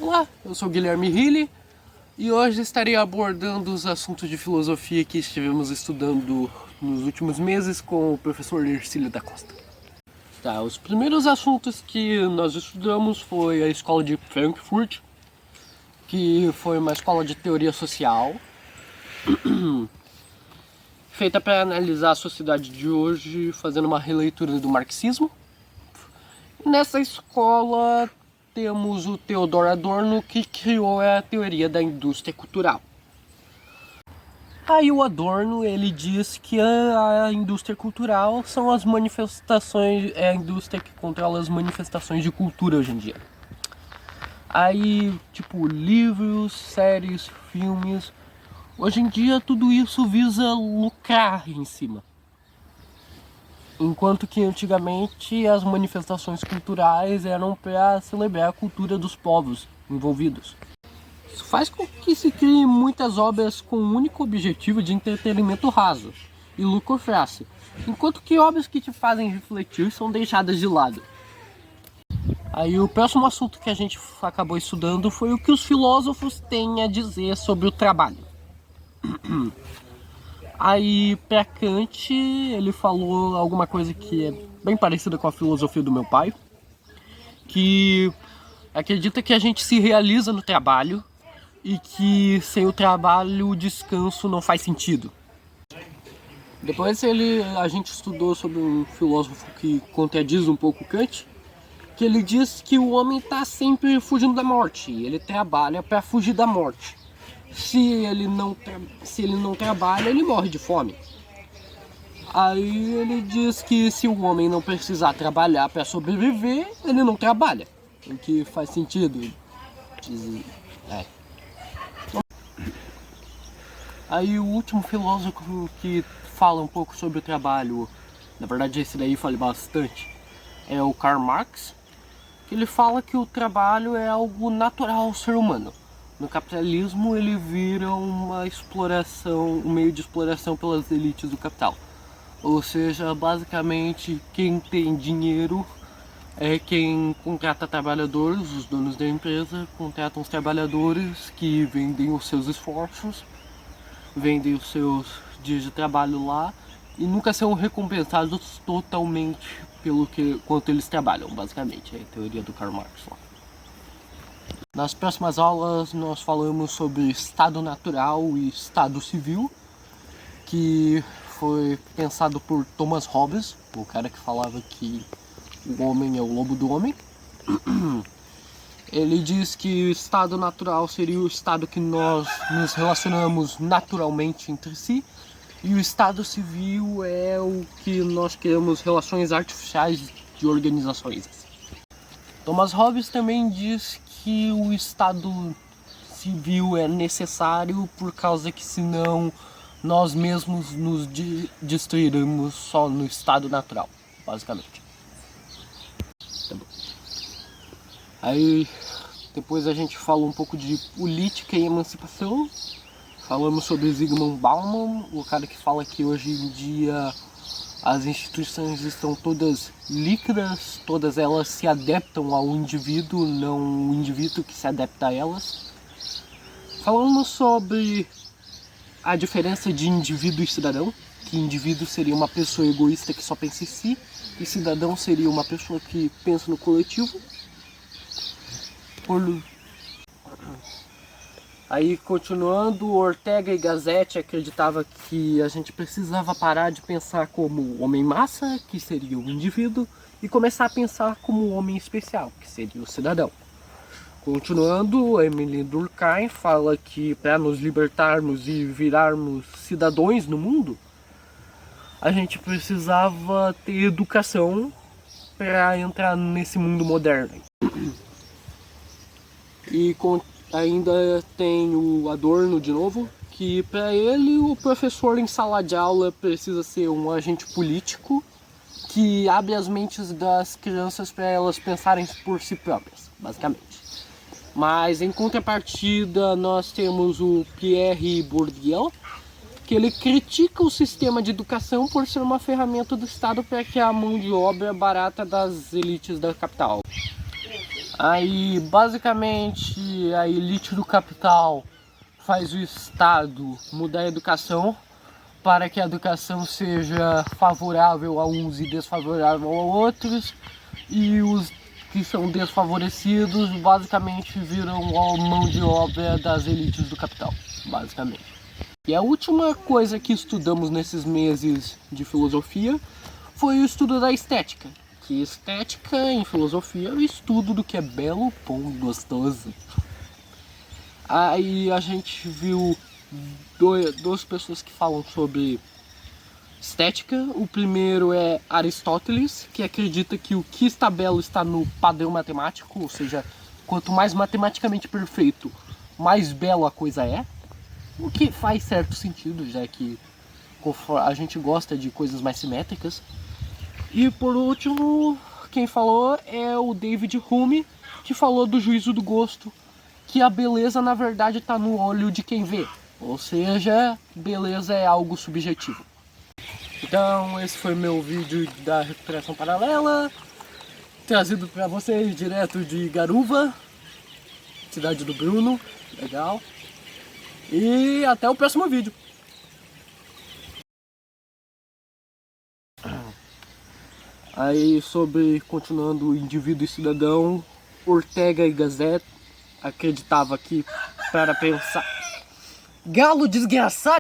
Olá, eu sou Guilherme Hilli e hoje estarei abordando os assuntos de filosofia que estivemos estudando nos últimos meses com o professor Ercílio da Costa. Tá, os primeiros assuntos que nós estudamos foi a escola de Frankfurt, que foi uma escola de teoria social, feita para analisar a sociedade de hoje, fazendo uma releitura do marxismo. Nessa escola temos o Theodor Adorno, que criou a teoria da indústria cultural. Aí o Adorno, ele diz que a indústria cultural são as manifestações, é a indústria que controla as manifestações de cultura hoje em dia. Aí, tipo, livros, séries, filmes, hoje em dia tudo isso visa lucrar em cima. Enquanto que antigamente as manifestações culturais eram para celebrar a cultura dos povos envolvidos. Isso faz com que se criem muitas obras com o único objetivo de entretenimento raso e lucro fácil, enquanto que obras que te fazem refletir são deixadas de lado. Aí o próximo assunto que a gente acabou estudando foi o que os filósofos têm a dizer sobre o trabalho. Aí, para Kant, ele falou alguma coisa que é bem parecida com a filosofia do meu pai, que acredita que a gente se realiza no trabalho e que sem o trabalho o descanso não faz sentido. Depois a gente estudou sobre um filósofo que contradiz um pouco Kant, que ele diz que o homem está sempre fugindo da morte, e ele trabalha para fugir da morte. Se ele não trabalha, ele morre de fome. Aí ele diz que se o homem não precisar trabalhar para sobreviver, ele não trabalha. O que faz sentido. Aí o último filósofo que fala um pouco sobre o trabalho, na verdade esse daí fala bastante, é o Karl Marx, que ele fala que o trabalho é algo natural ao ser humano. No capitalismo ele vira uma exploração, um meio de exploração pelas elites do capital. Ou seja, basicamente quem tem dinheiro é quem contrata trabalhadores, os donos da empresa contratam os trabalhadores que vendem os seus esforços, vendem os seus dias de trabalho lá e nunca são recompensados totalmente pelo quanto eles trabalham, basicamente. É a teoria do Karl Marx lá. Nas próximas aulas nós falamos sobre estado natural e estado civil, que foi pensado por Thomas Hobbes, o cara que falava que o homem é o lobo do homem. Ele diz que o estado natural seria o estado que nós nos relacionamos naturalmente entre si, e o estado civil é o que nós criamos relações artificiais de organizações. Thomas Hobbes também diz que o estado civil é necessário por causa que senão nós mesmos nos destruiremos só no estado natural, basicamente. Tá bom. Aí depois a gente fala um pouco de política e emancipação. Falamos sobre Zygmunt Bauman, o cara que fala que hoje em dia as instituições estão todas líquidas, todas elas se adaptam ao indivíduo, não o indivíduo que se adapta a elas. Falamos sobre a diferença de indivíduo e cidadão, que indivíduo seria uma pessoa egoísta que só pensa em si, e cidadão seria uma pessoa que pensa no coletivo. Aí, continuando, Ortega y Gasset acreditava que a gente precisava parar de pensar como homem-massa, que seria o indivíduo, e começar a pensar como um homem especial, que seria o cidadão. Continuando, Emile Durkheim fala que para nos libertarmos e virarmos cidadãos no mundo, a gente precisava ter educação para entrar nesse mundo moderno. E ainda tem o Adorno de novo, que para ele o professor em sala de aula precisa ser um agente político que abre as mentes das crianças para elas pensarem por si próprias, basicamente. Mas em contrapartida nós temos o Pierre Bourdieu, que ele critica o sistema de educação por ser uma ferramenta do Estado para criar a mão de obra barata das elites da capital. Aí, basicamente, a elite do capital faz o Estado mudar a educação para que a educação seja favorável a uns e desfavorável a outros, e os que são desfavorecidos basicamente viram a mão de obra das elites do capital, basicamente. E a última coisa que estudamos nesses meses de filosofia foi o estudo da estética. Que estética em filosofia é o estudo do que é belo, bom e gostoso. Aí a gente viu duas pessoas que falam sobre estética. O primeiro é Aristóteles, que acredita que o que está belo está no padrão matemático, ou seja, quanto mais matematicamente perfeito, mais belo a coisa é. O que faz certo sentido, já que a gente gosta de coisas mais simétricas. E por último, quem falou é o David Hume, que falou do juízo do gosto, que a beleza na verdade está no olho de quem vê, ou seja, beleza é algo subjetivo. Então esse foi meu vídeo da recuperação paralela, trazido para vocês direto de Garuva, cidade do Bruno, legal. E até o próximo vídeo. Aí sobre, continuando, o indivíduo e cidadão, Ortega y Gasset acreditava que para pensar... Galo desgraçado!